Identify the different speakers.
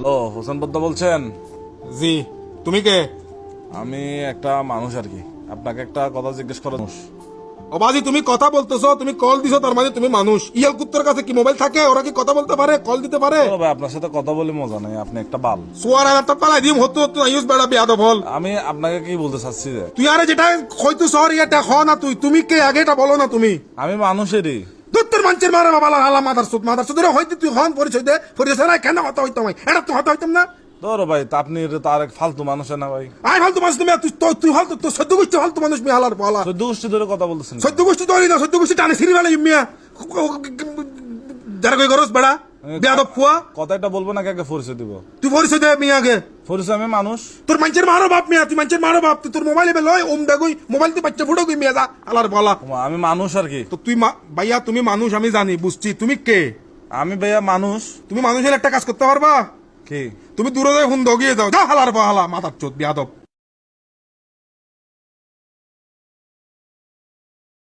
Speaker 1: Hello, Hossain বদ্দা বলছেন?
Speaker 2: জি, তুমি কে?
Speaker 1: আমি একটা মানুষ আর কি, আপনাকে একটা কথা জিজ্ঞেস করার।
Speaker 2: ও বাজি, তুমি কথা বলতেছো, তুমি কল দিছো, তার মানে তুমি মানুষ। ইয়াল কুত্তর কাছে কি মোবাইল থাকে? ওরা কি কথা বলতে পারে, কল দিতে পারে?
Speaker 1: ও ভাই, আপনার সাথে কথা বলে মজা নাই, আপনি একটা বাল।
Speaker 2: সোয়ার আর একটা পালাই দিম হতো তো ইউজ বেড়া বিয়াদব হল।
Speaker 1: আমি আপনাকে কি বলতে চাচ্ছি যে
Speaker 2: তুই আরে যেটা হয়তো সর ইয়াটা হ না, তুমি কে আগে এটা বলো না তুমি।
Speaker 1: আমি মানুষেরই।
Speaker 2: দত্তর মানুষের মারা বাবা হালা মাদার সুদ হয়তো তুই হন পরিচয় দে, পরিচয় না কেন হতা হইতাম এটা তো হতা হইতাম না।
Speaker 1: ধরো ভাই, তা আপনি তার এক ফালতু মানুষের না ভাই।
Speaker 2: আই ফালতু মানুষ তুমি, তুই হল তো সদ্য গোষ্ঠী ফালতু মানুষ মিয়া হালার পালা।
Speaker 1: 14 গোষ্ঠী ধরে কথা বলতেছেন।
Speaker 2: সদ্য গোষ্ঠী তো না, সদ্য গোষ্ঠী টানে সিঁড়ি বেলা মিয়া যারা কই করস বেড়া বিয়াদব ফুয়া।
Speaker 1: কথাটা বলবো না, কাকে পরিচয় দিব?
Speaker 2: তুই পরিচয় দে মিয়া আগে।
Speaker 1: পরিচয়, আমি মানুষ।
Speaker 2: তোর মানুষের মারো বাপ মিয়া, তুই মানুষের মারো বাপ। তুই তোর মোবাইলে বেলয় ওম দেখই মোবাইল তুই বাচ্চা ফুটো গই মিয়া যা আলার বলা।
Speaker 1: আমি মানুষ আর কি।
Speaker 2: তো তুই ভাইয়া তুমি মানুষ, আমি জানি বুঝছি। তুমি কে?
Speaker 1: আমি ভাইয়া মানুষ।
Speaker 2: তুমি মানুষের একটা কাজ করতে পারবা
Speaker 1: কি?
Speaker 2: তুমি দূরে যাই ফোন দগিয়ে যাও, যা হালার হালা মাথার চোদ বিয়াদব।